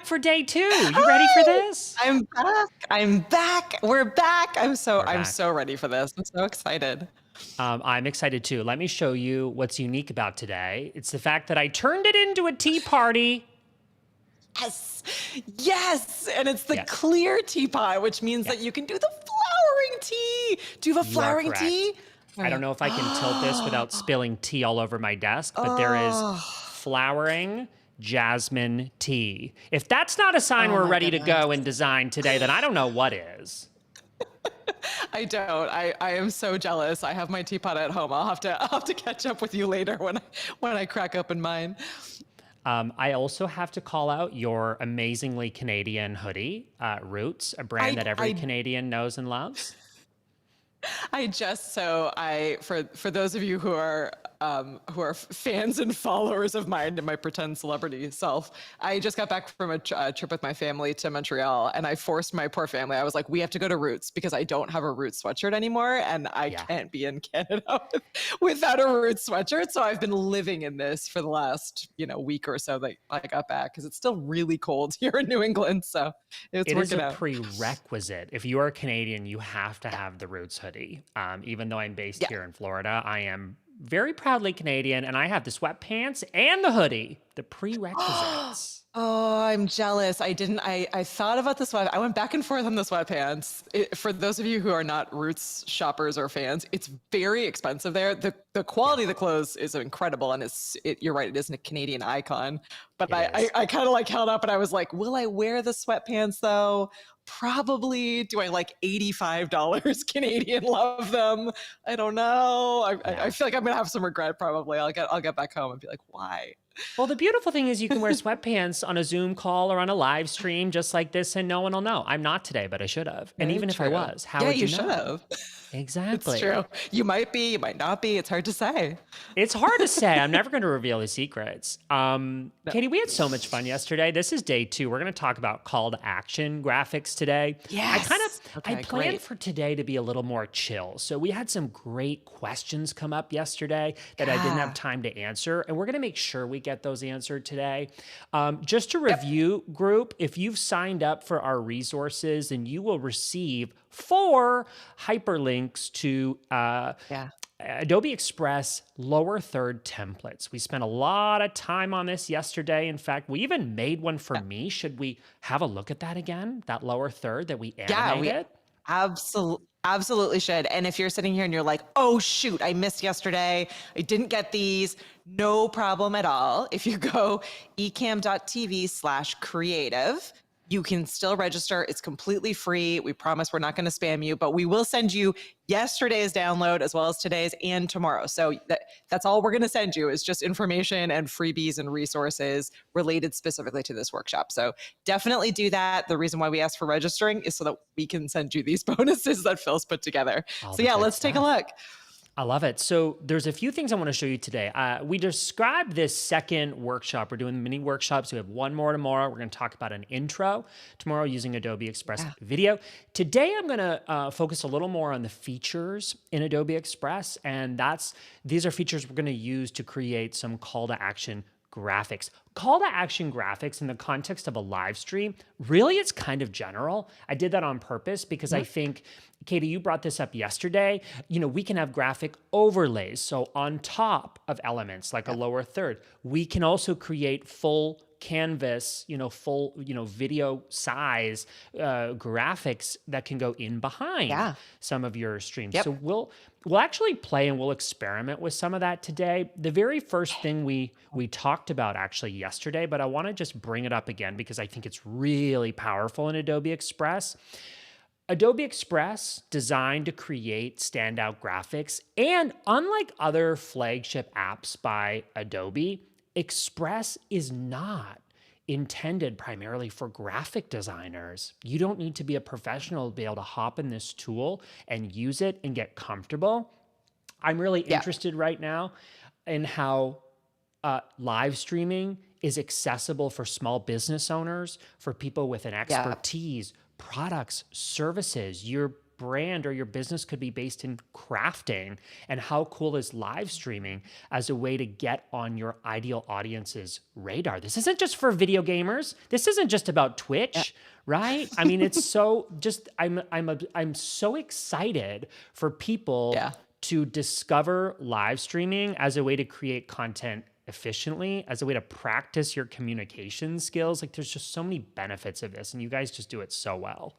back for day 2. You ready for this? I'm back. I'm back. We're back. I'm Back. so ready for this. I'm so excited. I'm excited too. Let me show you what's unique about today. It's the fact that I turned it into a tea party. Yes. Yes. And it's the Yes. clear teapot, which means that you can do the flowering tea. Do you have a You are flowering correct. tea? I don't know if I can tilt this without spilling tea all over my desk, but there is Oh, flowering jasmine tea. If that's not a sign oh we're my ready to goodness. go and design today, then I don't know what is. I don't. I am so jealous. I have my teapot at home. I'll have to catch up with you later when I crack open mine. I also have to call out your amazingly Canadian hoodie, Roots, a brand that every I Canadian knows and loves. For those of you who are fans and followers of mine and my pretend celebrity self, I just got back from a trip with my family to Montreal, and I forced my poor family. I was like, we have to go to Roots because I don't have a Roots sweatshirt anymore, and I can't be in Canada without a Roots sweatshirt. So I've been living in this for the last week or so that I got back, because it's still really cold here in New England. So it's It is working a out. prerequisite. If you are Canadian, you have to have the Roots hoodie. Even though I'm based Yeah. here in Florida, I am very proudly Canadian, and I have the sweatpants and the hoodie, the prerequisites. Oh, I'm jealous. I thought about the sweat. I went back and forth on the sweatpants. For those of you who are not Roots shoppers or fans, it's very expensive there. The quality of the clothes is incredible, and you're right, it isn't a Canadian icon. But I kind of like held up, and I was like, will I wear the sweatpants though? Probably. Do I like $85 Canadian? Love them. I don't know. I feel like I'm gonna have some regret. Probably. I'll get back home and be like, why? Well, the beautiful thing is you can wear sweatpants on a Zoom call or on a live stream just like this, and no one will know. I'm not today, but I should have. And Very even if I true. was, how Yeah, would you you should know? have. It's Exactly. true. You might be, you might not be. It's hard to say. It's hard to say. I'm never going to reveal the secrets. Katie, we had so much fun yesterday. This is day 2. We're going to talk about call to action graphics today. Yes. I planned for today to be a little more chill. So we had some great questions come up yesterday that I didn't have time to answer. And we're going to make sure we get those answered today. Just to review, group, if you've signed up for our resources, then you will receive 4 hyperlinks to Adobe Express lower third templates. We spent a lot of time on this yesterday. In fact, we even made one for me. Should we have a look at that again? That lower third that we animated? Absolutely should. And if you're sitting here and you're like, oh shoot, I missed yesterday, I didn't get these, no problem at all. If you go ecamm.tv/creative, you can still register. It's completely free. We promise we're not going to spam you, but we will send you yesterday's download as well as today's and tomorrow. So that's all we're going to send you, is just information and freebies and resources related specifically to this workshop. So definitely do that. The reason why we ask for registering is so that we can send you these bonuses that Phil's put together. So yeah, let's take a look. I love it. So there's a few things I want to show you today. We described this second workshop. We're doing mini workshops. We have one more tomorrow. We're going to talk about an intro tomorrow using Adobe Express Video. Today, I'm going to focus a little more on the features in Adobe Express. And these are features we're going to use to create some call to action graphics. Call to action graphics in the context of a live stream, really it's kind of general. I did that on purpose because I think, Katie, you brought this up yesterday. We can have graphic overlays. So on top of elements like a lower third, we can also create full canvas, full, video size graphics that can go in behind some of your streams. So we'll actually play and we'll experiment with some of that today. The very first thing we talked about actually yesterday, but I want to just bring it up again because I think it's really powerful in Adobe Express. Adobe Express designed to create standout graphics, and unlike other flagship apps by Adobe, Express is not intended primarily for graphic designers. You don't need to be a professional to be able to hop in this tool and use it and get comfortable. I'm really interested right now in how live streaming is accessible for small business owners, for people with an expertise, products, services. You're brand or your business could be based in crafting. And how cool is live streaming as a way to get on your ideal audience's radar? This isn't just for video gamers. This isn't just about Yeah. Twitch, right? I mean, it's so just I'm so excited for people Yeah. to discover live streaming as a way to create content efficiently, as a way to practice your communication skills. Like there's just so many benefits of this, and you guys just do it so well.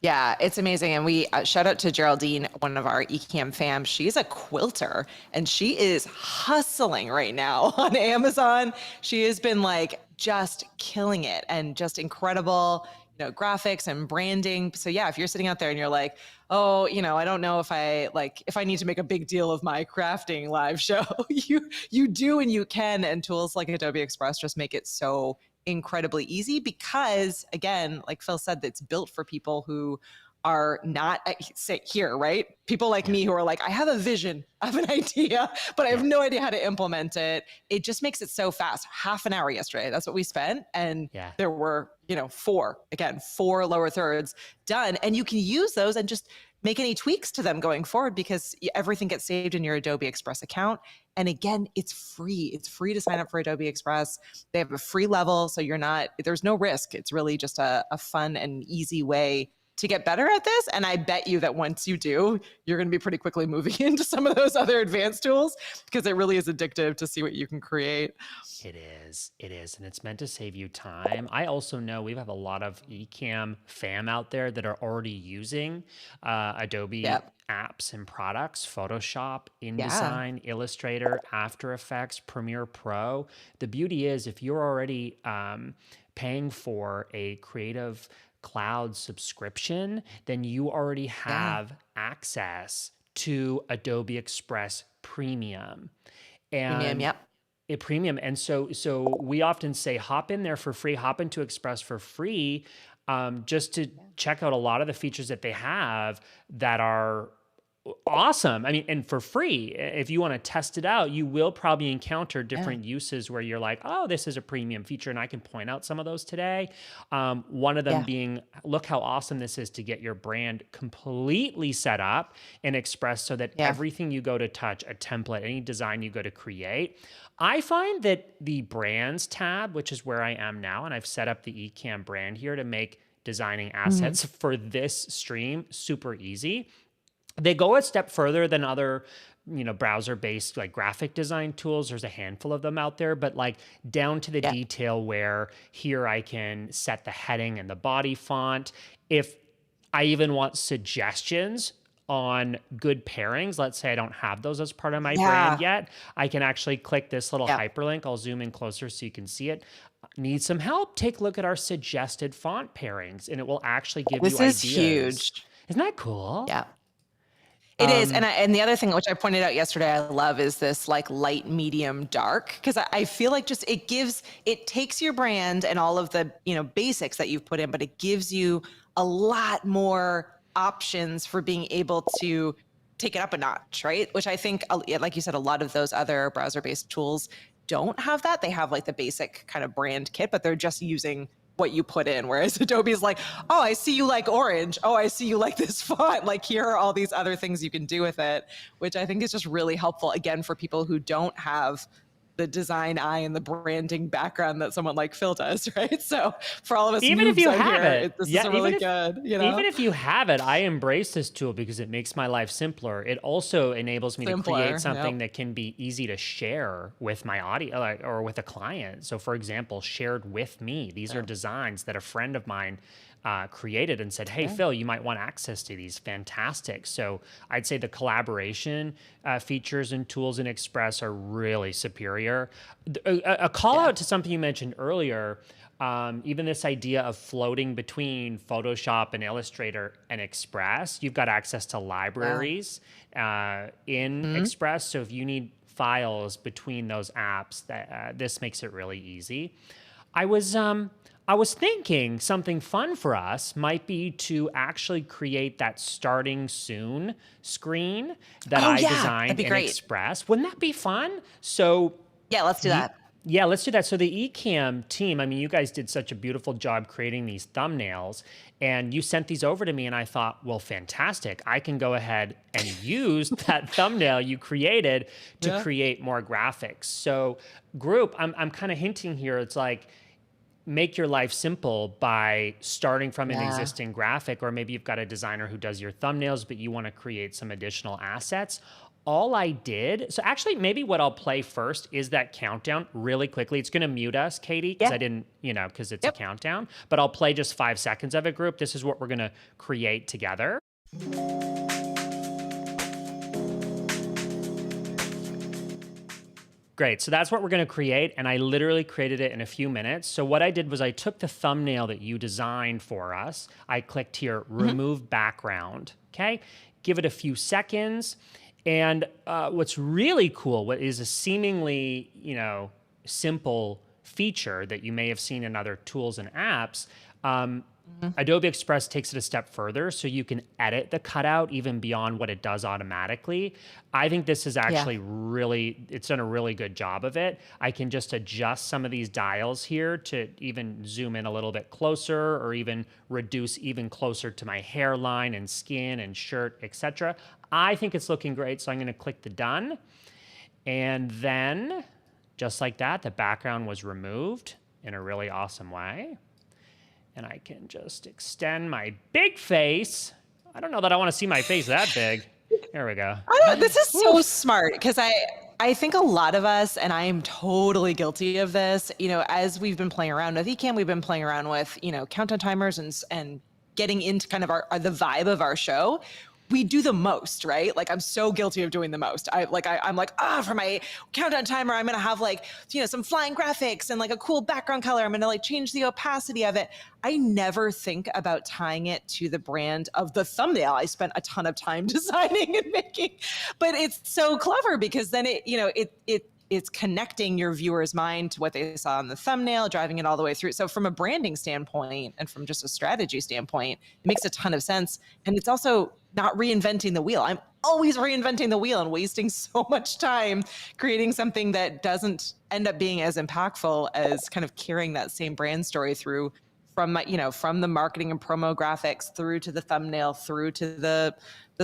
Yeah, it's amazing. And we shout out to Geraldine, one of our Ecamm fam. She's a quilter and she is hustling right now on Amazon. She has been like just killing it and just incredible, graphics and branding. So yeah, if you're sitting out there and you're like, oh, I don't know if I need to make a big deal of my crafting live show, you do and you can. And tools like Adobe Express just make it so incredibly easy because, again, like Phil said, that's built for people who are not say here, right? People like Yeah. me who are like, I have a vision, I have an idea, but I have no idea how to implement it. It just makes it so fast. Half an hour yesterday, that's what we spent. And Yeah. there were, four lower thirds done. And you can use those and just make any tweaks to them going forward because everything gets saved in your Adobe Express account. And again, it's free. It's free to sign up for Adobe Express. They have a free level, so there's no risk. It's really just a fun and easy way to get better at this. And I bet you that once you do, you're going to be pretty quickly moving into some of those other advanced tools because it really is addictive to see what you can create. It is. It is. And it's meant to save you time. I also know we have a lot of Ecamm fam out there that are already using Adobe Yep. apps and products, Photoshop, Yeah. InDesign, Illustrator, After Effects, Premiere Pro. The beauty is if you're already paying for a Creative Cloud subscription, then you already Yeah. have access to Adobe Express Premium. Premium. And Yep. a premium. And so we often say, hop in there for free, hop into Express for free, just to check out a lot of the features that they have that are awesome. I mean, and for free, if you want to test it out, you will probably encounter Yeah. different uses where you're like, oh, this is a premium feature. And I can point out some of those today. One of them Yeah. being, look how awesome this is to get your brand completely set up in Express so that Yeah. everything you go to touch, a template, any design you go to create. I find that the brands tab, which is where I am now, and I've set up the Ecamm brand here to make designing assets for this stream super easy. They go a step further than other, browser-based like graphic design tools. There's a handful of them out there, but like down to the Yeah. detail where here I can set the heading and the body font. If I even want suggestions on good pairings, let's say I don't have those as part of my brand Yeah. yet, I can actually click this little Yeah. hyperlink. I'll zoom in closer so you can see it. Need some help? Take a look at our suggested font pairings, and it will actually give you This is ideas. huge. Isn't that cool? Yeah. It is. Um, And the other thing which I pointed out yesterday, I love is this like light, medium, dark. Cause I feel like just it takes your brand and all of the, basics that you've put in, but it gives you a lot more options for being able to take it up a notch, right? Which I think, like you said, a lot of those other browser-based tools don't have that. They have like the basic kind of brand kit, but they're just using what you put in. Whereas Adobe's like, oh, I see you like orange. Oh, I see you like this font. Like here are all these other things you can do with it, which I think is just really helpful, again, for people who don't have the design eye and the branding background that someone like Phil does, right? So for all of us Even if noobs you out have here, it, this yeah, is a really good, even if you have it, I embrace this tool because it makes my life simpler. It also enables me to create something Yep. that can be easy to share with my audience or with a client. So, for example, shared with me. These are designs that a friend of mine created and said, hey, Phil, you might want access to these. Fantastic. So I'd say the collaboration features and tools in Express are really superior. A call out to something you mentioned earlier, even this idea of floating between Photoshop and Illustrator and Express, you've got access to libraries in Express. So if you need files between those apps, this makes it really easy. I was thinking something fun for us might be to actually create that starting soon screen that Oh I yeah, that'd designed be in great. Express. Wouldn't that be fun? So Yeah, let's do you, that. Yeah, let's do that. So the Ecamm team, I mean, you guys did such a beautiful job creating these thumbnails, and you sent these over to me, and I thought, well, fantastic. I can go ahead and use that thumbnail you created to Yeah. create more graphics. So group, I'm kind of hinting here. It's like, make your life simple by starting from an Yeah. existing graphic, or maybe you've got a designer who does your thumbnails, but you want to create some additional assets. All I did, so actually, maybe what I'll play first is that countdown really quickly. It's going to mute us, Katie, because Yeah. I didn't, because it's a Yep. countdown, but I'll play just 5 seconds of it, group. This is what we're going to create together. Great. So that's what we're going to create. And I literally created it in a few minutes. So what I did was I took the thumbnail that you designed for us. I clicked here, remove background. Okay. Give it a few seconds. And what's really cool, what is a seemingly, simple feature that you may have seen in other tools and apps, Adobe Express takes it a step further, so you can edit the cutout even beyond what it does automatically. I think this is actually it's done a really good job of it. I can just adjust some of these dials here to even zoom in a little bit closer, or even reduce even closer to my hairline and skin and shirt, etc. I think it's looking great, so I'm going to click the done. And then, just like that, the background was removed in a really awesome way. And I can just extend my big face. I don't know that I want to see my face that big. There we go. This is so smart, because I think a lot of us, and I am totally guilty of this, as we've been playing around with Ecamm, we've been playing around with, countdown timers and getting into kind of the vibe of our show. We do the most, right? Like, I'm so guilty of doing the most. I'm like, for my countdown timer, I'm gonna have some flying graphics and like a cool background color. I'm gonna like change the opacity of it. I never think about tying it to the brand of the thumbnail I spent a ton of time designing and making. But it's so clever, because then it's connecting your viewer's mind to what they saw on the thumbnail, driving it all the way through. So from a branding standpoint and from just a strategy standpoint, it makes a ton of sense. And it's also not reinventing the wheel. I'm always reinventing the wheel and wasting so much time creating something that doesn't end up being as impactful as kind of carrying that same brand story through from the marketing and promo graphics through to the thumbnail, through to the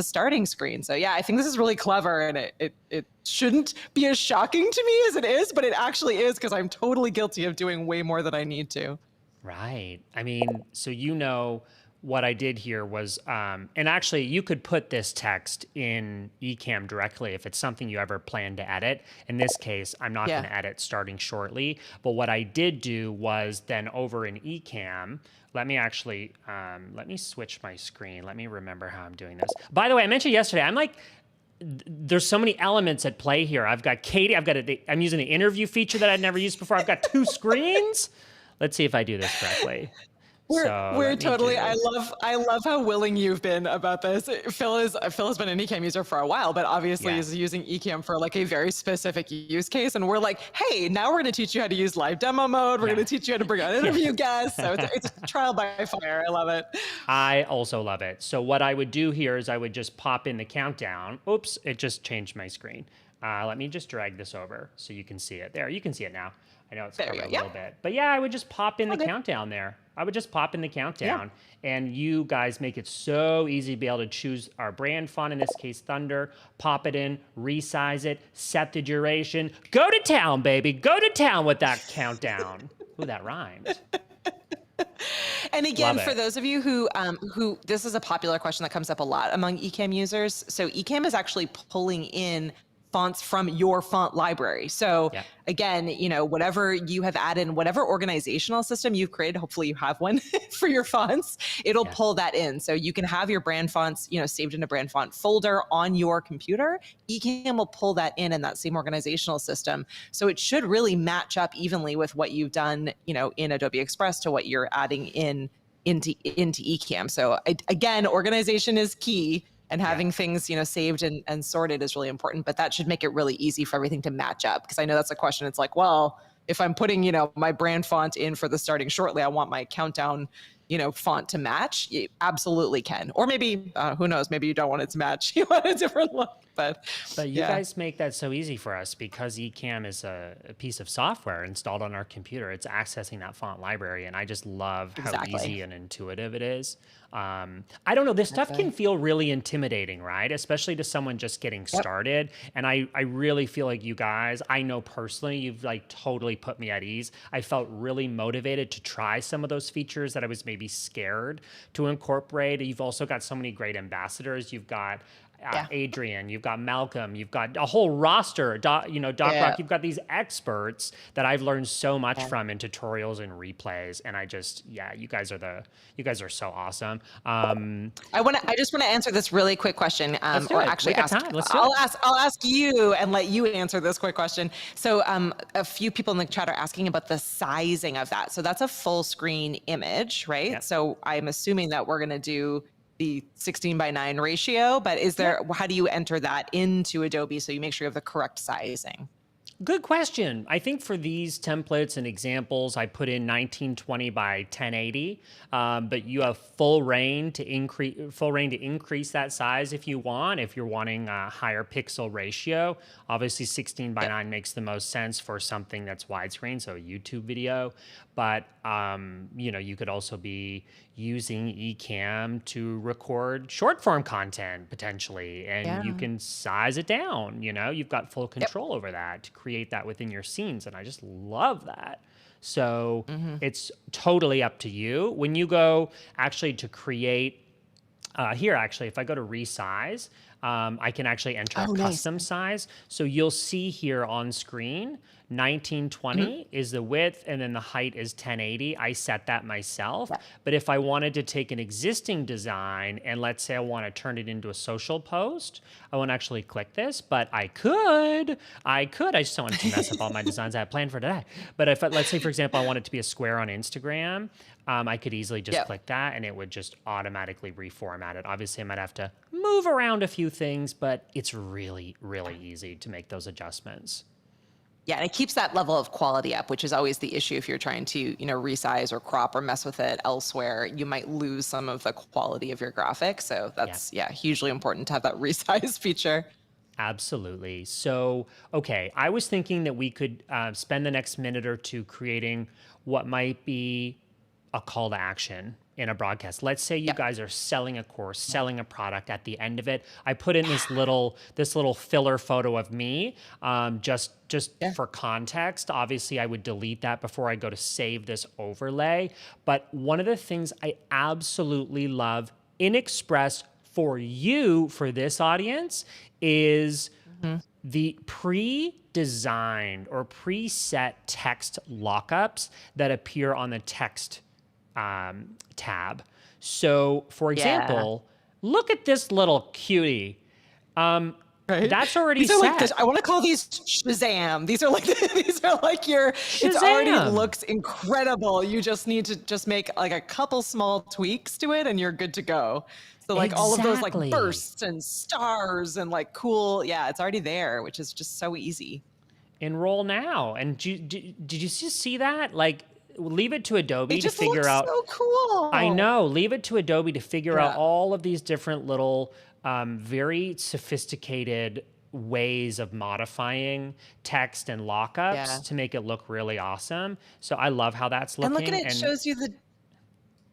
starting screen. So yeah, I think this is really clever, and it shouldn't be as shocking to me as it is, but it actually is, because I'm totally guilty of doing way more than I need to. Right. I mean, so what I did here was, and actually you could put this text in Ecamm directly if it's something you ever plan to edit. In this case, I'm not going to edit starting shortly, but what I did do was then over in Ecamm, let me switch my screen. Let me remember how I'm doing this. By the way, I mentioned yesterday, there's so many elements at play here. I've got Katie, I'm using the interview feature that I'd never used before. I've got 2 screens. Let's see if I do this correctly. We're totally. I love how willing you've been about this. Phil has been an Ecamm user for a while, but obviously is using Ecamm for like a very specific use case. And we're like, hey, now we're going to teach you how to use live demo mode. We're going to teach you how to bring on interview guests. So it's a trial by fire. I love it. I also love it. So what I would do here is I would just pop in the countdown. Oops, it just changed my screen. Let me just drag this over so you can see it. There, you can see it now. I know it's covered a little bit, but yeah, I would just pop in the countdown there. I would just pop in the countdown, and you guys make it so easy to be able to choose our brand font, in this case, Thunder, pop it in, resize it, set the duration. Go to town, baby. Go to town with that countdown. Ooh, that rhymed. And again, for those of you who this is a popular question that comes up a lot among Ecamm users. So Ecamm is actually pulling in fonts from your font library. So again, whatever you have added, whatever organizational system you've created, hopefully you have one for your fonts, it'll pull that in. So you can have your brand fonts, saved in a brand font folder on your computer. Ecamm will pull that in that same organizational system. So it should really match up evenly with what you've done, in Adobe Express to what you're adding into Ecamm. So again, organization is key. And having things, saved and sorted is really important, but that should make it really easy for everything to match up. Because I know that's a question. It's like, well, if I'm putting, my brand font in for the starting shortly, I want my countdown, font to match, you absolutely can. Or maybe, who knows, maybe you don't want it to match. You want a different look, but But you yeah, guys make that so easy for us because Ecamm is a piece of software installed on our computer. It's accessing that font library, and I just love how exactly. easy and intuitive it is. I don't know, this stuff can Exactly. feel really intimidating, right? Especially to someone just getting Yep. started. And I really feel like you guys, I know personally, you've like totally put me at ease. I felt really motivated to try some of those features that I was maybe scared to incorporate. You've also got so many great ambassadors. You've got Yeah. Adrian, you've got Malcolm, you've got a whole roster, Doc Yeah. Rock, you've got these experts that I've learned so much Yeah. from in tutorials and replays. And yeah, you guys are so awesome. I just want to answer this really quick question, Let's do or it. We actually got ask. time. Let's do it. I'll ask you and let you answer this quick question. So, a few people in the chat are asking about the sizing of that. So that's a full screen image, right? Yep. So I'm assuming that we're going to do the 16:9 ratio, but how do you enter that into Adobe so you make sure you have the correct sizing? Good question. I think for these templates and examples, I put in 1920 by 1080, but you have full reign to increase that size if you want. If you're wanting a higher pixel ratio, obviously 16 by Yep. 9 makes the most sense for something that's widescreen, so a YouTube video. But you could also be using Ecamm to record short form content potentially, and you Yeah. can size it down. You've got full Yep. control over that to create that within your scenes, and I just love that. So Hmm. it's totally up to you. When you go actually to create here, actually, if I go to resize, I can actually enter a Oh, nice. custom size. So you'll see here on screen, Mhm. 1920 is the width, and then the height is 1080. I set that myself. Yeah. But if I wanted to take an existing design and let's say I want to turn it into a social post, I won't actually click this, but I could. I just don't want to mess up all my designs I have planned for today. But if, let's say, for example, I want it to be a square on Instagram, I could easily just Yep. click that and it would just automatically reformat it. Obviously, I might have to move around a few things, but it's really, really easy to make those adjustments. Yeah, and it keeps that level of quality up, which is always the issue if you're trying to, resize or crop or mess with it elsewhere. You might lose some of the quality of your graphics. So Yeah. that's, yeah, hugely important to have that resize feature. Absolutely. So, okay, I was thinking that we could spend the next minute or two creating what might be a call to action in a broadcast. Let's say you Yep. guys are selling a course, selling a product. At the end of it, I put in this little filler photo of me, just Yeah. for context. Obviously, I would delete that before I go to save this overlay. But one of the things I absolutely love in Express for you, for this audience, is Mhm. the pre-designed or preset text lockups that appear on the text tab. So, for Yeah. example, look at this little cutie. Um, Right. that's already These are like this. set. I want to call these Shazam. These are like these are like it's already Shazam! looks incredible. You just need to just make like a couple small tweaks to it and you're good to go. So like all of those like Exactly. bursts and stars and like cool, yeah, it's already there, which is just so easy. Enroll now. And did you see that? Like, leave it to It Adobe to just figure looks out. so I cool. know. Leave it to Adobe to figure out Yeah. all of these different little, very sophisticated ways of modifying text and Yeah. lockups to make it look really awesome. So I love how that's And look at looking. it, And shows you the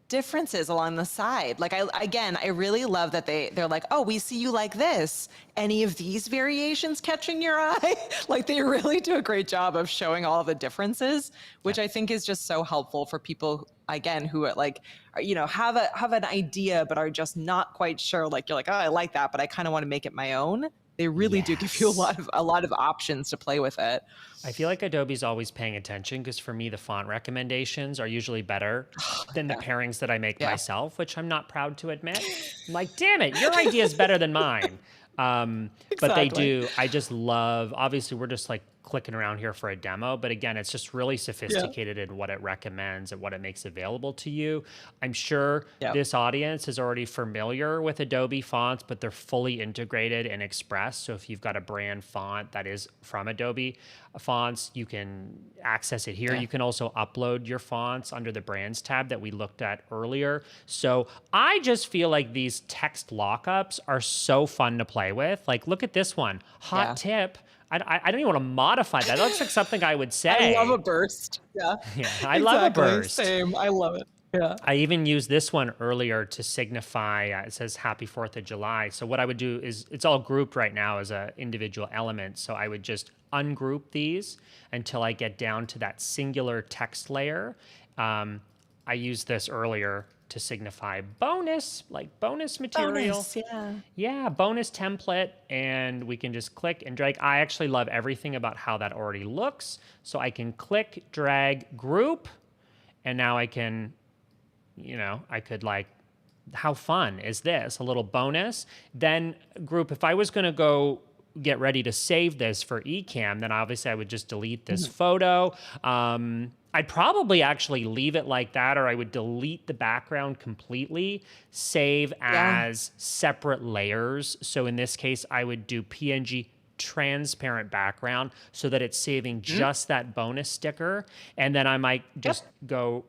differences along the side. Like I really love that they're like, "Oh, we see you like this. Any of these variations catching your eye?" Like they really do a great job of showing all of the differences, yeah, which I think is just so helpful for people again who are like have an idea but are just not quite sure. Like you're like, "Oh, I like that, but I kind of want to make it my own." They really do give you yes. a lot of options to play with it. I feel like Adobe's always paying attention because for me, the font recommendations are usually better than the Yeah. pairings that I make Yeah. myself, which I'm not proud to admit. I'm like, damn it, your idea is better than mine. But they Exactly. do. I just love, obviously, we're just like clicking around here for a demo, but again, it's just really Yeah. sophisticated in what it recommends and what it makes available to you. I'm sure Yeah. this audience is already familiar with Adobe fonts, but they're fully integrated in Express. So if you've got a brand font that is from Adobe fonts, you can access it here. Yeah. You can also upload your fonts under the brands tab that we looked at earlier. So I just feel like these text lockups are so fun to play with. Like, look at this one. Hot Yeah. tip. I don't even want to modify that. That looks like something I would I love a say. burst. Yeah. Yeah, I love a Exactly. burst. Same. I love it. Yeah. I even used this one earlier to signify, it says Happy 4th of July. So what I would do is, it's all grouped right now as a individual element. So I would just ungroup these until I get down to that singular text layer. I used this earlier to signify bonus, like bonus material. Bonus. Yeah. Yeah, bonus template, and we can just click and drag. I actually love everything about how that already looks. So I can click, drag, group, and now I can, I could like, how fun is this? A little bonus. Then group, if I was going to go get ready to save this for Ecamm, then obviously I would just delete this photo. I'd probably actually leave it like that, or I would delete the background completely, save as separate layers. So in this case, I would do PNG transparent background so that it's saving just that bonus sticker. And then I might just go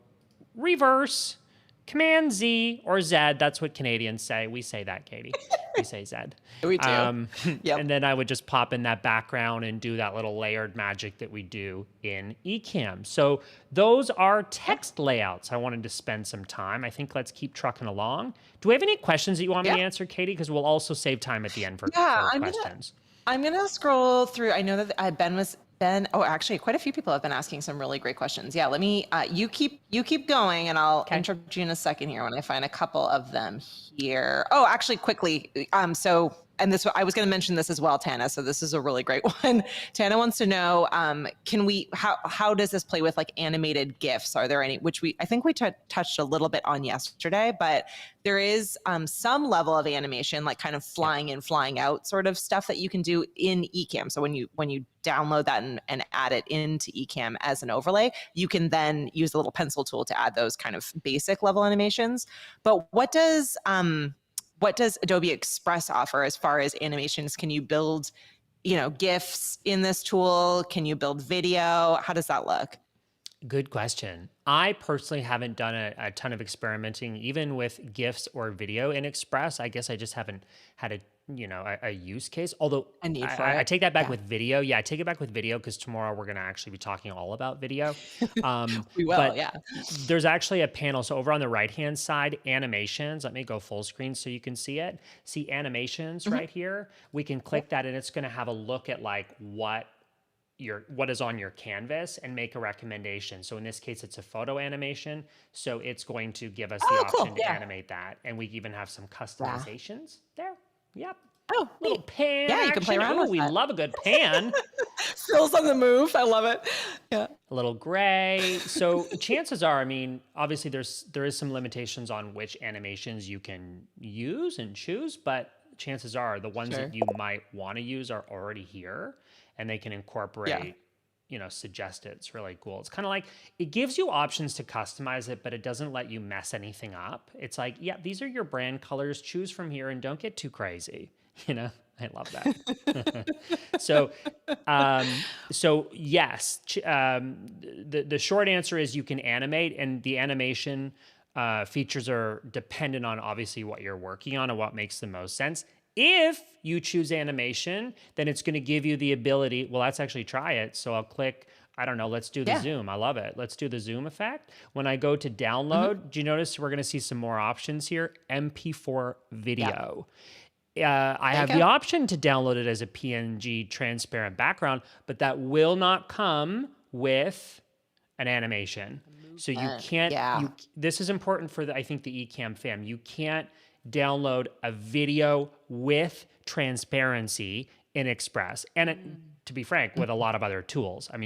reverse, Command Z or Z. That's what Canadians say. We say that, Katie. We say Z. We do. Yep. And then I would just pop in that background and do that little layered magic that we do in Ecamm. So those are text layouts. I wanted to spend some time. I think let's keep trucking along. Do we have any questions that you want me to answer, Katie? Because we'll also save time at the end for questions. I'm gonna scroll through. I know that Ben. Oh, actually, quite a few people have been asking some really great questions. Yeah, let me. You keep going, and I'll interrupt you in a second here when I find a couple of them here. Oh, actually, quickly. And this, I was going to mention this as well, Tana. So this is a really great one. Tana wants to know, how does this play with like animated GIFs? Are there any, I think we touched a little bit on yesterday, but there is some level of animation, like kind of flying in, flying out sort of stuff that you can do in Ecamm. So when you download that and add it into Ecamm as an overlay, you can then use the little pencil tool to add those kind of basic level animations. But what does Adobe Express offer as far as animations? Can you build, GIFs in this tool? Can you build video? How does that look? Good question. I personally haven't done a ton of experimenting, even with GIFs or video in Express. I guess I just haven't had a use case. Although A need for I it. take that back with video. Yeah, I take it back with video because tomorrow we're going to actually be talking all about video. We will, but yeah. there's actually a panel. So over on the right-hand side, animations. Let me go full screen so you can see it. See animations right here. We can click that and it's going to have a look at like what is on your canvas and make a recommendation. So in this case, it's a photo animation. So it's going to give us the option to animate that. And we even have some customizations there. Yep. Oh, Little neat. pan. Yeah, you can play around with we that. love a good pan. Phil's on the move. I love it. Yeah. A little gray. So chances are, obviously there is some limitations on which animations you can use and choose, but chances are the ones that you might want to use are already here and they can incorporate, suggest it. It's really cool. It's kind of like, it gives you options to customize it, but it doesn't let you mess anything up. It's like, yeah, these are your brand colors. Choose from here and don't get too crazy. I love that. So yes, the short answer is you can animate, and the animation features are dependent on obviously what you're working on and what makes the most sense. If you choose animation, then it's going to give you the ability. Well, let's actually try it. So I'll click, I don't know, let's do the zoom. I love it. Let's do the zoom effect. When I go to download, do you notice we're going to see some more options here? MP4 video. I have the option to download it as a PNG transparent background, but that will not come with an animation. So you can't, this is important for I think the Ecamm fam. You can't download a video with transparency in Express. And to be frank, with a lot of other tools. I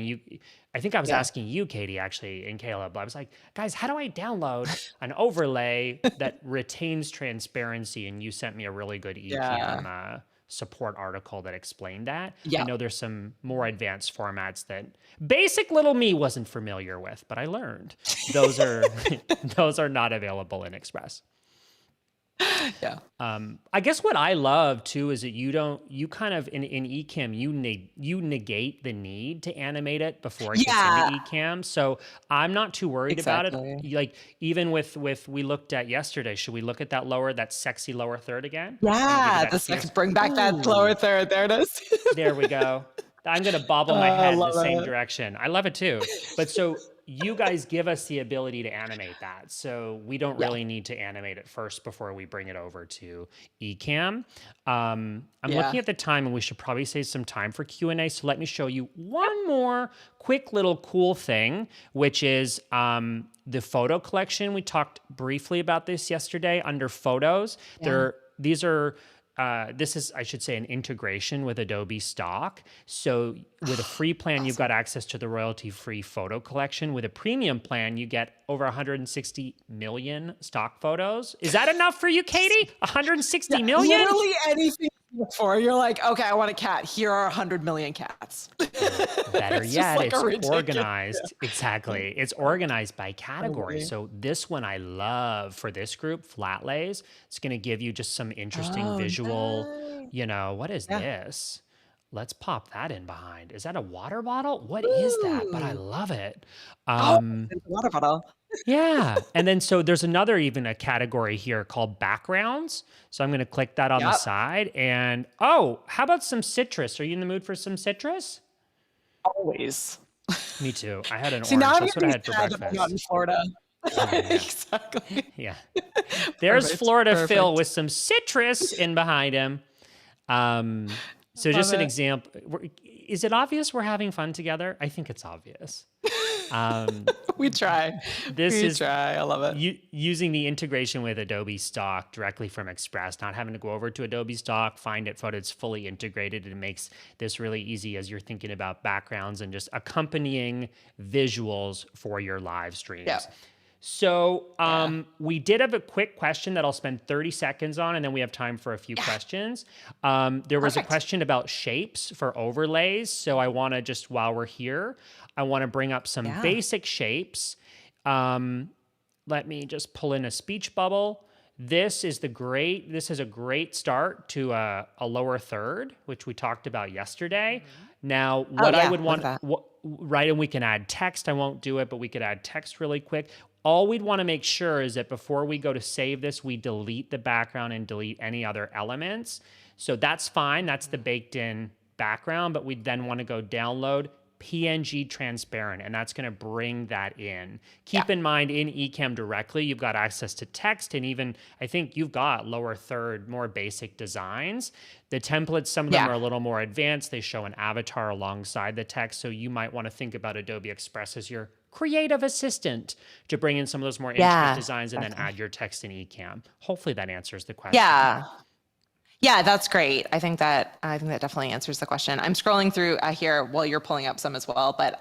think I was asking you, Katie, actually, and Caleb. I was like, guys, how do I download an overlay that retains transparency? And you sent me a really good Ecamm support article that explained that. I Yeah. know there's some more advanced formats that basic little me wasn't familiar with, but I learned those are those are not available in Express. Yeah. I guess what I love too is that you kind of in Ecamm, you negate the need to animate it before it gets into Yeah, Ecamm. So I'm not too worried about it. exactly. Like even with we looked at yesterday, should we look at that sexy lower third again? I'm gonna give you Yeah, that the fierce. second, bring back that lower Ooh, third. There it is. there we go. I'm gonna bobble my I head the love same it. direction. I love it too. But so you guys give us the ability to animate that. So we don't Yeah. really need to animate it first before we bring it over to Ecamm. I'm Yeah. looking at the time and we should probably save some time for Q&A. So let me show you one more quick little cool thing, which is the photo collection. We talked briefly about this yesterday under photos. Yeah. This is, I should say, an integration with Adobe Stock. So with a free plan, you've got access to the royalty-free photo collection. With a premium plan, you get over 160 million stock photos. Is that enough for you, Katie? 160 million? Literally anything before you're like, okay, I want a cat. Here are 100 million cats. Better It's just yet, like a it's ridiculous. organized. Exactly. It's organized by category. Totally. So this one I love for this group, flat lays. It's going to give you just some interesting Oh, visual, nice. what is Yeah. this? Let's pop that in behind. Is that a water bottle? What is that? But I Ooh. love it. Oh, Um, it's a water bottle. yeah. And then so there's another even a category here called backgrounds. So I'm going to click that on the Yep. side and oh, how about some citrus? Are you in the mood for some citrus? Always. Me too. I had an See, now orange. I'm That's gonna what I be had for sad that I'm not in breakfast. Florida. Oh man. Exactly. Yeah. There's Perfect. Florida Phil Perfect. with some citrus in behind him. Um, so Love just an it. example. Is it obvious we're having fun together? I think it's obvious. Um, We try. this We is try. I love it. using the integration with Adobe Stock directly from Express, not having to go over to Adobe Stock, find it, photo. It's fully integrated. It makes this really easy as you're thinking about backgrounds and just accompanying visuals for your live Yeah. streams. So Yeah. we did have a quick question that I'll spend 30 seconds on, and then we have time for a few Yeah. questions. There was a Perfect. question about shapes for overlays. So I want to just, while we're here, I want to bring up some Yeah. basic shapes. Let me just pull in a speech bubble. This is a great start to a lower third, which we talked about yesterday. Now, Oh what I yeah. would Look at want, that. right, and we can add text. I won't do it, but we could add text really quick. All we'd want to make sure is that before we go to save this, we delete the background and delete any other elements. So that's fine. That's the baked in background, but we'd then want to go download PNG Transparent, and that's going to bring that in. Yeah. Keep in mind, in Ecamm directly, you've got access to text, and even I think you've got lower third, more basic designs. The templates, some of them Yeah. are a little more advanced. They show an avatar alongside the text, so you might want to think about Adobe Express as your creative assistant to bring in some of those more intricate Yeah. designs and then Definitely. add your text in Ecamm. Hopefully that answers the question. Yeah. Yeah, that's great. I think that definitely answers the question. I'm scrolling through here while you're pulling up some as well, but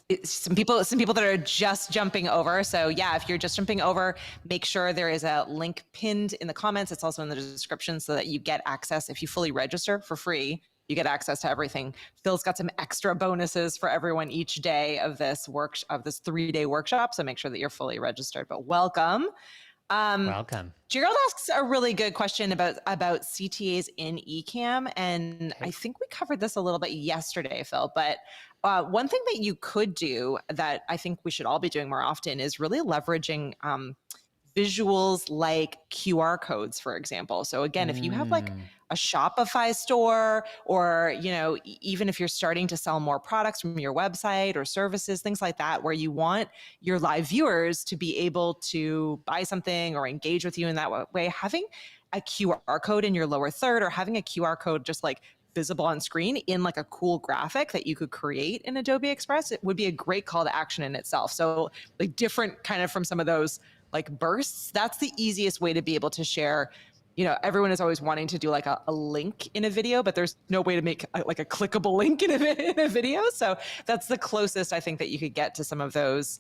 Good. some people that are just jumping over. So yeah, if you're just jumping over, make sure there is a link pinned in the comments. It's also in the description so that you get access. If you fully register for free, you get access to everything. Phil's got some extra bonuses for everyone each day of this 3-day workshop. So make sure that you're fully registered. But welcome. Welcome. Gerald asks a really good question about CTAs in Ecamm, and Okay. I think we covered this a little bit yesterday, Phil. But one thing that you could do that I think we should all be doing more often is really leveraging visuals like QR codes, for example. So again, if you have like Mm. a Shopify store, or even if you're starting to sell more products from your website or services, things like that, where you want your live viewers to be able to buy something or engage with you in that way, having a QR code in your lower third, or having a QR code just like visible on screen in like a cool graphic that you could create in Adobe Express, it would be a great call to action in itself. So like different kind of from some of those like bursts, that's the easiest way to be able to share. Everyone is always wanting to do like a link in a video, but there's no way to make like a clickable link in a video. So that's the closest I think that you could get to some of those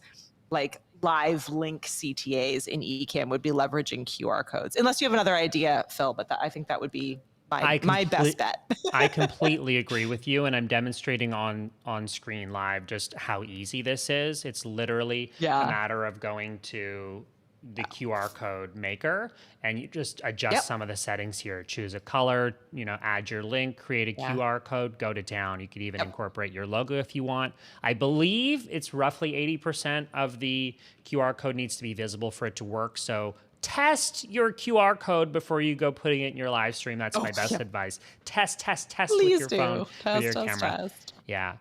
like live link CTAs in Ecamm, would be leveraging QR codes. Unless you have another idea, Phil, but I think that would be I My best complete bet. I completely agree with you, and I'm demonstrating on screen live just how easy this is. It's literally a Yeah. matter of going to the QR code maker and you just adjust Yep. some of the settings here. Choose a color, add your link, create a Yeah. QR code, go to town. You could even Yep. incorporate your logo if you want. I believe it's roughly 80% of the QR code needs to be visible for it to work. So test your QR code before you go putting it in your live stream. That's Oh, my best yeah. advice. Test with Please your phone, do. with your Test, test, camera. test. Yeah.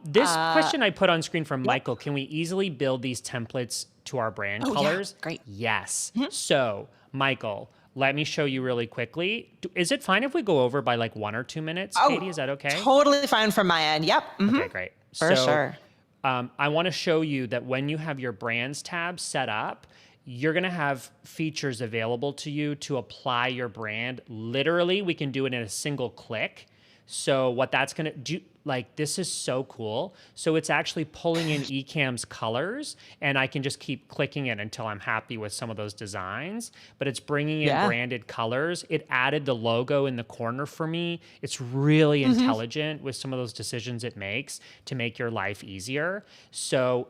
This Uh, question I put on screen from yep. Michael, can we easily build these templates to our brand Oh, yeah. colors? Great. Yes. Mhm. So, Michael, let me show you really quickly. Is it fine if we go over by like 1 or 2 minutes, Oh, Katie? Is that okay? totally fine from my end. Yep. Okay, great. For So, sure. I want to show you that when you have your brands tab set up, you're going to have features available to you to apply your brand. Literally, we can do it in a single click. So what that's going to do, like, this is so cool. So it's actually pulling in Ecamm's colors, and I can just keep clicking it until I'm happy with some of those designs. But it's bringing in Yeah. branded colors. It added the logo in the corner for me. It's really intelligent with some of those decisions it makes to make your life easier. So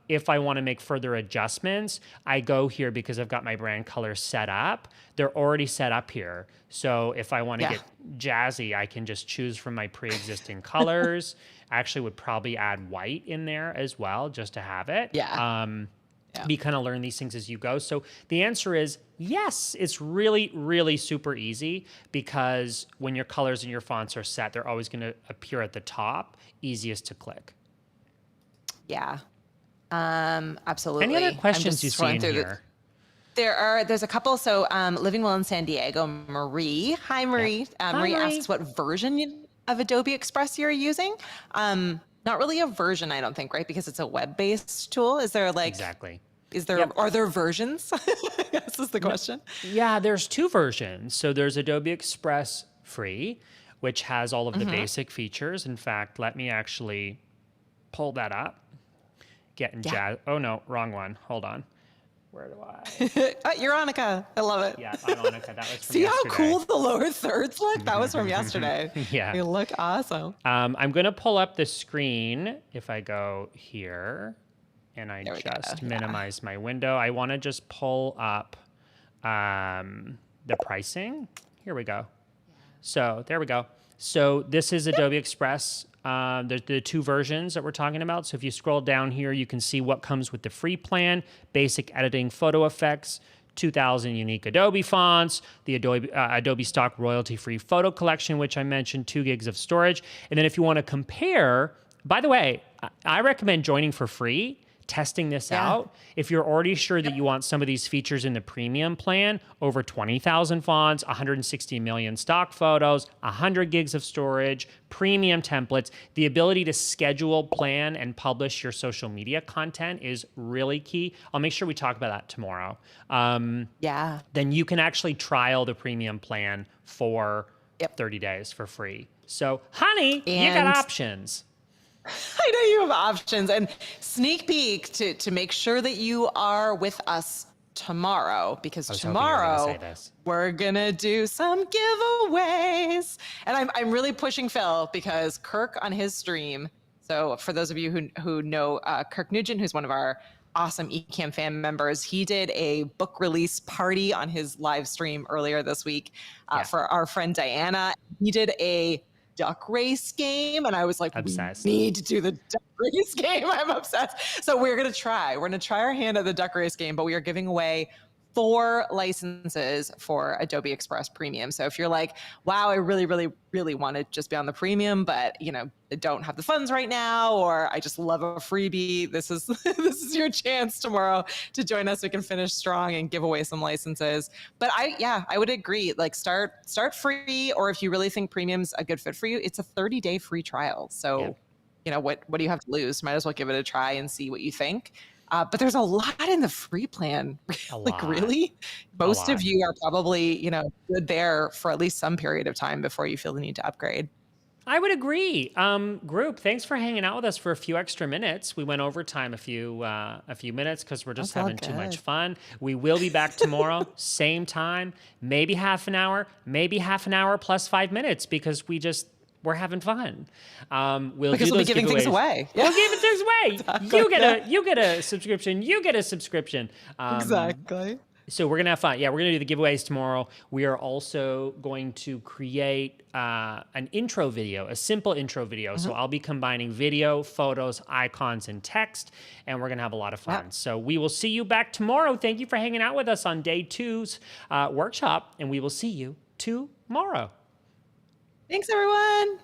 if I want to make further adjustments, I go here because I've got my brand colors set up. They're already set up here. So if I want to Yeah. get jazzy, I can just choose from my pre-existing colors. I actually would probably add white in there as well, just to have it. Yeah. Yeah. You kind of learn these things as you go. So the answer is yes, it's really, really super easy because when your colors and your fonts are set, they're always going to appear at the top, easiest to click. Yeah. Absolutely. Any other I'm questions just you see scrolling in through here? there's a couple. So living well in San Diego, Marie. Hi, Yeah. Marie. Hi, Marie Marie. asks what version of Adobe Express you're using. Not really a version, I don't think, right? Because it's a web-based tool. Is there like, Exactly. Yep. are there versions? I guess is the question. Yeah, there's two versions. So there's Adobe Express Free, which has all of the Mm-hmm. basic features. In fact, let me actually pull that up. Getting Yeah. jazz. Oh no, wrong one. Hold on. Where do I? Euronica. I love it. Yeah, Ionica. That was from See how yesterday. cool the lower thirds look? That was from yesterday. Yeah. They look awesome. I'm going to pull up the screen if I go here and I There we go, just yeah. minimize my window. I want to just pull up the pricing. Here we go. So there we go. So this is Adobe Express. There's the two versions that we're talking about. So if you scroll down here, you can see what comes with the free plan: basic editing, photo effects, 2,000 unique Adobe fonts, the Adobe stock royalty-free photo collection, which I mentioned, 2 gigs of storage. And then if you want to compare, by the way, I recommend joining for free, testing this out. If you're already sure that you want some of these features in the premium plan, over 20,000 fonts, 160 million stock photos, 100 gigs of storage, premium templates, the ability to schedule, plan, and publish your social media content is really key. I'll make sure we talk about that tomorrow. Yeah. Then you can actually trial the premium plan for Yep. 30 days for free. So, honey, you got And- options. I know you have options, and sneak peek to make sure that you are with us tomorrow, because was hoping you were gonna tomorrow say this. we're gonna do some giveaways. And I'm really pushing Phil because Kirk on his stream. So for those of you who know Kirk Nugent, who's one of our awesome Ecamm fan members, he did a book release party on his live stream earlier this week for our friend Diana. He did a duck race game, and I was like, Obsessed. we need to do the duck race game. I'm obsessed. So we're gonna try our hand at the duck race game, but we are giving away 4 licenses for Adobe Express Premium. So if you're like, wow, I really, really, really want to just be on the premium, but I don't have the funds right now, or I just love a freebie, this is this is your chance tomorrow to join us. We can finish strong and give away some licenses. But I would agree. Like start free, or if you really think premium's a good fit for you, it's a 30-day free trial. So what do you have to lose? Might as well give it a try and see what you think. But there's a lot in the free plan. Like, lot. really? Most of lot. you are probably, good there for at least some period of time before you feel the need to upgrade. I would agree. Group, thanks for hanging out with us for a few extra minutes. We went overtime a few minutes because we're just That's all having too much good. fun. We will be back tomorrow, same time, maybe half an hour plus 5 minutes because we're having fun. We'll Because do we'll be those giving things giveaways. away. Yeah, We'll give things away. exactly. Yeah, You get a subscription. You get a subscription. exactly. So we're gonna have fun. Yeah, we're gonna do the giveaways tomorrow. We are also going to create an intro video, a simple intro video. So I'll be combining video, photos, icons, and text, and we're gonna have a lot of fun. Yeah. So we will see you back tomorrow. Thank you for hanging out with us on day two's workshop, and we will see you tomorrow. Thanks, everyone.